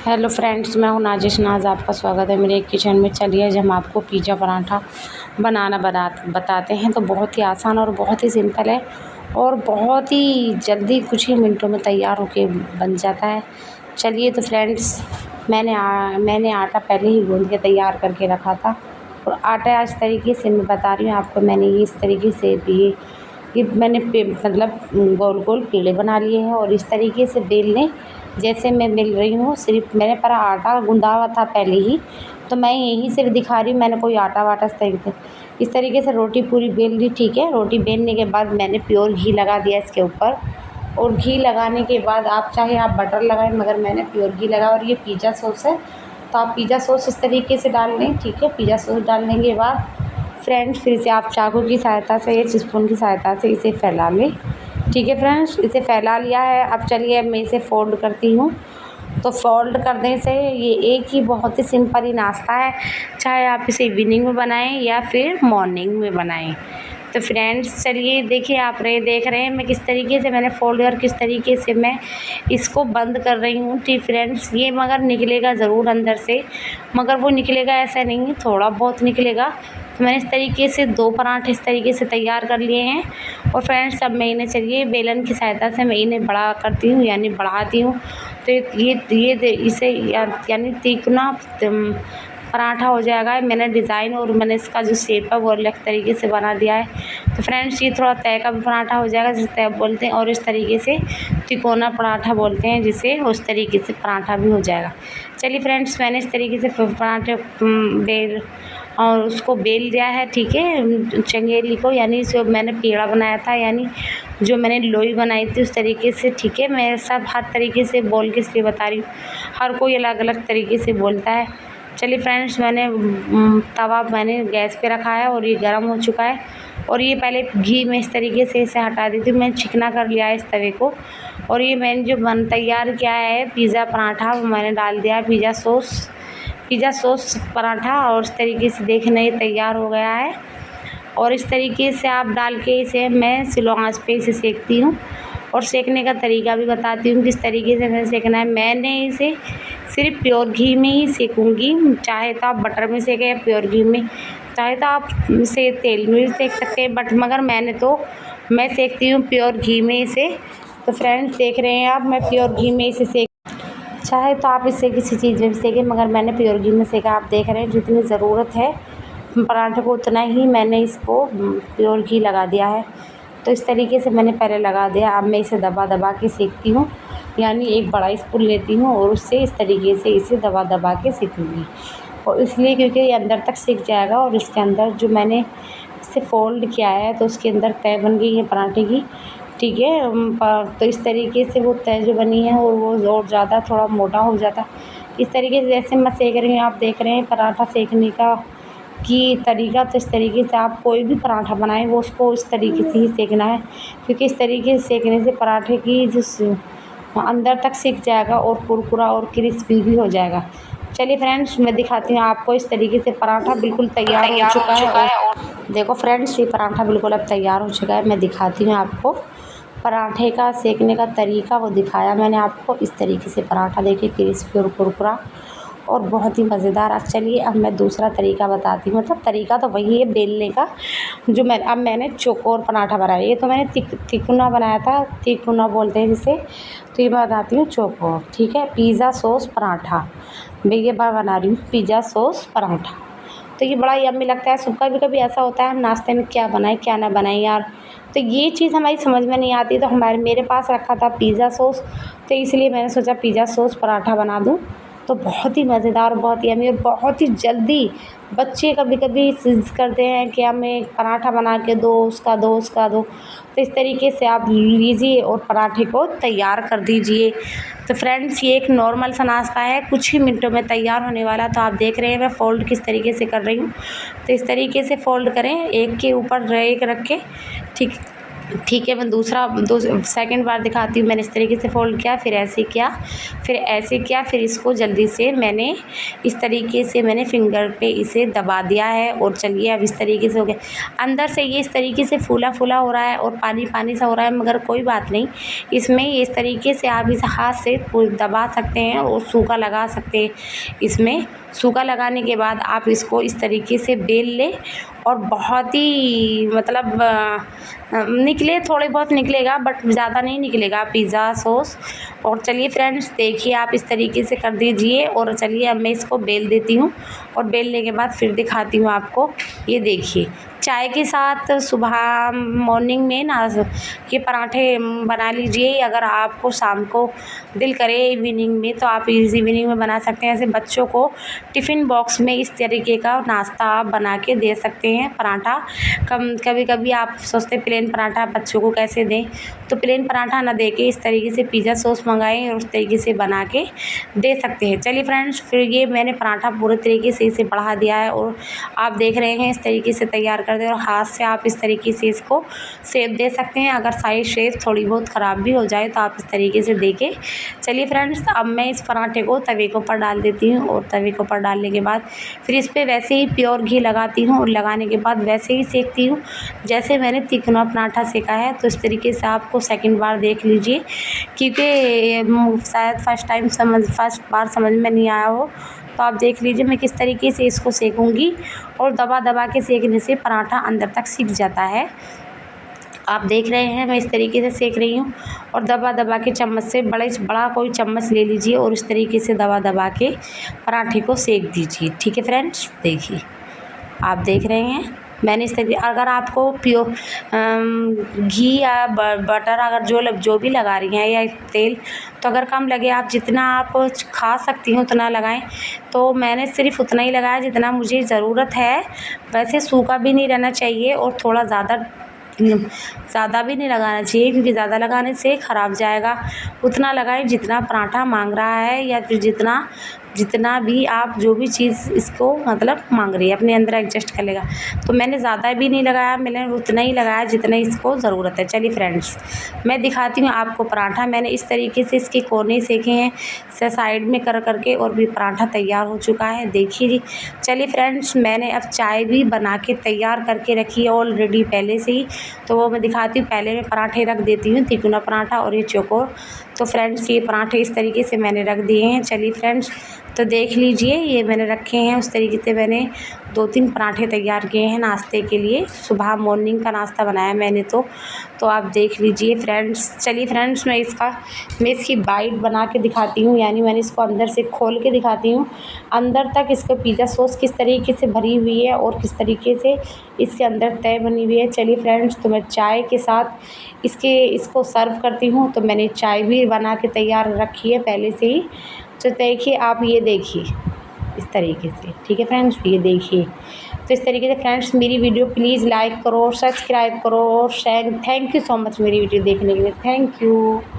Hello friends, मैं हूँ नाजिश नाज। आपका स्वागत है मेरे किचन में। चलिए आज हम आपको पिज़्ज़ा पराठा बनाना बताते हैं। तो बहुत ही आसान और बहुत ही सिंपल है और बहुत ही जल्दी कुछ ही मिनटों में तैयार होके बन जाता है। चलिए तो फ्रेंड्स, मैंने आटा पहले ही गूँध के तैयार करके रखा था और आटा इस तरीके से मैं बता रही हूँ आपको। मैंने ये इस तरीके से ये मैंने मतलब गोल गोल पेड़े बना लिए हैं और इस तरीके से बेल लें जैसे मैं बेल रही हूँ। सिर्फ मैंने पर आटा गूंदा हुआ था पहले ही, तो मैं यही सिर्फ दिखा रही हूँ। मैंने कोई आटा वाटा इस तरीके से रोटी पूरी बेल ली। ठीक है, रोटी बेलने के बाद मैंने प्योर घी लगा दिया इसके ऊपर और घी लगाने के बाद आप चाहे आप बटर लगाएं, मगर मैंने प्योर घी लगा। और ये पिज़्ज़ा सॉस है, तो आप पिज़्ज़ा सॉस इस तरीके से डाल लें। ठीक है, पिज़्ज़ा सॉस डालने के बाद फ्रेंड्स फिर से आप चाकू की सहायता से या स्पून की सहायता से इसे फैला लें। ठीक है फ्रेंड्स, इसे फैला लिया है। अब चलिए अब मैं इसे फ़ोल्ड करती हूँ। तो फ़ोल्ड करने से ये एक ही बहुत ही सिंपल ही नाश्ता है, चाहे आप इसे इवनिंग में बनाएं या फिर मॉर्निंग में बनाएं। तो फ्रेंड्स चलिए देखिए, आप देख रहे हैं मैं किस तरीके से मैंने फ़ोल्ड और किस तरीके से मैं इसको बंद कर रही हूँ। ठीक फ्रेंड्स, ये मगर निकलेगा ज़रूर अंदर से, मगर वो निकलेगा ऐसा नहीं है, थोड़ा बहुत निकलेगा। तो मैंने इस तरीके से 2 पराठे इस तरीके से तैयार कर लिए हैं। और फ्रेंड्स अब मैं इन्हें चलिए बेलन की सहायता से मैं इन्हें बड़ा करती हूँ, यानी बढ़ाती हूँ। तो इसे यानी तिगुना पराठा हो जाएगा। मैंने डिज़ाइन और मैंने इसका जो शेप है वो अलग तरीके से बना दिया है। तो फ्रेंड्स ये थोड़ा तय का भी पराठा हो जाएगा, जिसे तय बोलते हैं, और इस तरीके से तिकोना पराठा बोलते हैं, जिसे उस तरीके से पराठा भी हो जाएगा। चलिए फ्रेंड्स, मैंने इस तरीके से पराठे बेल और उसको बेल दिया है। ठीक है, चंगेली को, यानी जो मैंने पेड़ा बनाया था, यानी जो मैंने लोई बनाई थी उस तरीके से। ठीक है, मैं सब हर तरीके से बोल के इसलिए बता रही हूँ, हर कोई अलग अलग तरीके से बोलता है। चलिए फ्रेंड्स, तवा मैंने गैस पे रखा है और ये गर्म हो चुका है। और ये पहले घी में इस तरीके से इसे हटा दी थी, मैंने चिकना कर लिया है इस तवे को। और ये मैंने जो तैयार किया है पिज़्ज़ा पराठा, वो मैंने डाल दिया है पिज़्ज़ा सॉस पराठा। और इस तरीके से देखने ये तैयार हो गया है। और इस तरीके से आप डाल के इसे मैं स्लो आंच पे इसे सेकती हूँ और सेकने का तरीका भी बताती हूँ किस तरीके से मैंने सेकना है। मैंने इसे सिर्फ प्योर घी में ही सेकूँगी, चाहे तो आप बटर में सेकें या प्योर घी में, चाहे तो आप इसे तेल में भी सेक सकते हैं, बट मगर मैं सेकती हूँ प्योर घी में इसे। तो फ्रेंड्स देख रहे हैं आप, मैं प्योर घी में इसे चाहे तो आप इसे किसी चीज़ में भी सेकें, मगर मैंने प्योर घी में सेका। आप देख रहे हैं जितनी ज़रूरत है पराठे को उतना ही मैंने इसको प्योर घी लगा दिया है। तो इस तरीके से मैंने पहले लगा दिया। अब मैं इसे दबा दबा के सेकती हूँ, यानी एक बड़ा स्पून लेती हूँ और उससे इस तरीके से इसे दबा दबा के सेकूँगी। और इसलिए क्योंकि ये अंदर तक सिक जाएगा और इसके अंदर जो मैंने इसे फ़ोल्ड किया है तो उसके अंदर तय बन गई है पराठे की। ठीक है, तो इस तरीके से वो तय जो बनी है और वो और ज़्यादा थोड़ा मोटा हो जाता। इस तरीके से जैसे मैं सेक रही हूँ, आप देख रहे हैं पराठा सेकने का की तरीका। तो इस तरीके से आप कोई भी पराठा बनाएं वो उसको इस तरीके से ही सेकना है, क्योंकि इस तरीके से सेकने से पराठे की जो अंदर तक सिक जाएगा और कुरकुरा और क्रिस्पी भी हो जाएगा। चलिए फ्रेंड्स, मैं दिखाती हूँ आपको। इस तरीके से पराठा बिल्कुल तैयार हो चुका है। और देखो फ्रेंड्स, ये पराठा बिल्कुल अब तैयार हो चुका है। मैं दिखाती हूँ आपको पराठे का सेकने का तरीका, वो दिखाया मैंने आपको। इस तरीके से पराठा देखिए क्रिस्पी और कुरकुरा और बहुत ही मज़ेदार। अब चलिए अब मैं दूसरा तरीका बताती हूँ। मतलब तरीका तो वही है बेलने का, जो मैंने चौकोर पराठा बनाया। ये तो मैंने तिकोना बनाया था, तिकोना बोलते हैं जिसे। तो ये मैं बताती हूँ चौकोर। ठीक है, पिज़्ज़ा सॉस पराठा मैं ये बना रही हूँ, पिज़्ज़ा सॉस पराठा। तो ये बड़ा यम्मी लगता है। सब कभी कभी ऐसा होता है हम नाश्ते में क्या बनाएं क्या ना बनाएं यार, तो ये चीज़ हमारी समझ में नहीं आती। तो मेरे पास रखा था पिज़्ज़ा सॉस, तो इसलिए मैंने सोचा पिज़्ज़ा सॉस पराठा बना दूँ। तो बहुत ही मज़ेदार, बहुत ही यम्मी और बहुत ही जल्दी। बच्चे कभी कभी जिद करते हैं कि हमें पराठा बना के दो, उसका दो, उसका दो। तो इस तरीके से आप लीजिए और पराठे को तैयार कर दीजिए। तो फ्रेंड्स ये एक नॉर्मल सा नाश्ता है, कुछ ही मिनटों में तैयार होने वाला। तो आप देख रहे हैं मैं फ़ोल्ड किस तरीके से कर रही हूँ। तो इस तरीके से फ़ोल्ड करें, एक के ऊपर एक रख के। ठीक, ठीक है, मैं सेकंड बार दिखाती हूँ। मैंने इस तरीके से फ़ोल्ड किया, फिर ऐसे किया, फिर ऐसे किया, फिर इसको जल्दी से मैंने इस तरीके से मैंने फिंगर पे इसे दबा दिया है। और चलिए अब इस तरीके से हो गया। अंदर से ये इस तरीके से फूला-फूला हो रहा है और पानी-पानी सा हो रहा है, मगर कोई बात नहीं। इसमें इस तरीके से आप इसे हाथ से दबा सकते हैं और सूखा लगा सकते हैं। इसमें सूखा लगाने के बाद आप इसको इस तरीके से बेल लें और बहुत ही मतलब निकले, थोड़े बहुत निकलेगा बट ज़्यादा नहीं निकलेगा पिज़्ज़ा सॉस। और चलिए फ्रेंड्स, देखिए आप इस तरीके से कर दीजिए। और चलिए अब मैं इसको बेल देती हूँ और बेलने के बाद फिर दिखाती हूँ आपको। ये देखिए, चाय के साथ सुबह मॉर्निंग में ना के पराठे बना लीजिए। अगर आपको शाम को दिल करे इवनिंग में, तो आप इस इवनिंग में बना सकते हैं। ऐसे बच्चों को टिफ़िन बॉक्स में इस तरीके का नाश्ता आप बना के दे सकते हैं। पराठा कभी कभी आप सोचते प्लेन पराठा बच्चों को कैसे दें, तो प्लेन पराठा ना दे के इस तरीके से पिज़्ज़ा सॉस मंगाएं और उस तरीके से बना के दे सकते हैं। चलिए फ्रेंड्स, फिर ये मैंने पराठा पूरे तरीके से इसे बढ़ा दिया है और आप देख रहे हैं इस तरीके से तैयार कर दें। और हाथ से आप इस तरीके से इसको शेप दे सकते हैं। अगर साइड शेप थोड़ी बहुत ख़राब भी हो जाए तो आप इस तरीके से दे के। चलिए फ्रेंड्स, अब मैं इस पराठे को तवे के ऊपर डाल देती हूँ और तवे के ऊपर डालने के बाद फिर इस पर वैसे ही प्योर घी लगाती हूँ और लगाने के बाद वैसे ही सेकती हूँ जैसे मैंने तिकोना पराठा सेका है। तो इस तरीके से आपको सेकंड बार देख लीजिए, क्योंकि शायद फर्स्ट बार समझ में नहीं आया हो, तो आप देख लीजिए मैं किस तरीके से इसको सेकूँगी। और दबा दबा के सेकने से पराठा अंदर तक सिक जाता है। आप देख रहे हैं मैं इस तरीके से सेक रही हूँ। और दबा दबा के चम्मच से बड़ा कोई चम्मच ले लीजिए और इस तरीके से दबा दबा के पराठे को सेक दीजिए। ठीक है फ्रेंड्स, देखिए आप देख रहे हैं मैंने इस तरीके। अगर आपको प्योर घी या बटर अगर जो भी लगा रही हैं या तेल, तो अगर कम लगे, आप जितना आप खा सकती हो उतना लगाएं। तो मैंने सिर्फ उतना ही लगाया जितना मुझे ज़रूरत है। वैसे सूखा भी नहीं रहना चाहिए और थोड़ा ज़्यादा भी नहीं लगाना चाहिए, क्योंकि ज़्यादा लगाने से ख़राब जाएगा। उतना लगाएं जितना पराठा मांग रहा है, या फिर जितना भी आप जो भी चीज़ इसको मतलब मांग रही है अपने अंदर एडजस्ट कर लेगा। तो मैंने ज़्यादा भी नहीं लगाया, मैंने उतना ही लगाया जितना इसको ज़रूरत है। चलिए फ्रेंड्स, मैं दिखाती हूँ आपको पराठा। मैंने इस तरीके से इसके कोने सेके हैं साइड में कर करके, और भी पराठा तैयार हो चुका है, देखिए जी। चलिए फ्रेंड्स, मैंने अब चाय भी बना के तैयार करके रखी है ऑलरेडी पहले से ही, तो वो मैं दिखाती हूँ। पहले मैं पराठे रख देती हूँ, तिकोना पराठा और ये चौकोर। तो फ्रेंड्स, ये पराठे इस तरीके से मैंने रख दिए हैं। चलिए फ्रेंड्स, तो देख लीजिए ये मैंने रखे हैं। उस तरीके से मैंने 2-3 पराठे तैयार किए हैं नाश्ते के लिए। सुबह मॉर्निंग का नाश्ता बनाया मैंने तो आप देख लीजिए फ्रेंड्स। चलिए फ्रेंड्स, मैं इसकी बाइट बना के दिखाती हूँ, यानी मैंने इसको अंदर से खोल के दिखाती हूँ। अंदर तक इसको पिज़्ज़ा सॉस किस तरीके से भरी हुई है और किस तरीके से इसके अंदर तय बनी हुई है। चलिए फ्रेंड्स, तो मैं चाय के साथ इसको सर्व करती हूँ। तो मैंने चाय भी बना के तैयार रखी है पहले से ही। तो देखिए आप, ये देखिए इस तरीके से। ठीक है फ्रेंड्स, ये देखिए। तो इस तरीके से फ्रेंड्स, मेरी वीडियो प्लीज़ लाइक करो, सब्सक्राइब करो और share. Thank you so much मेरी वीडियो देखने के लिए। Thank you.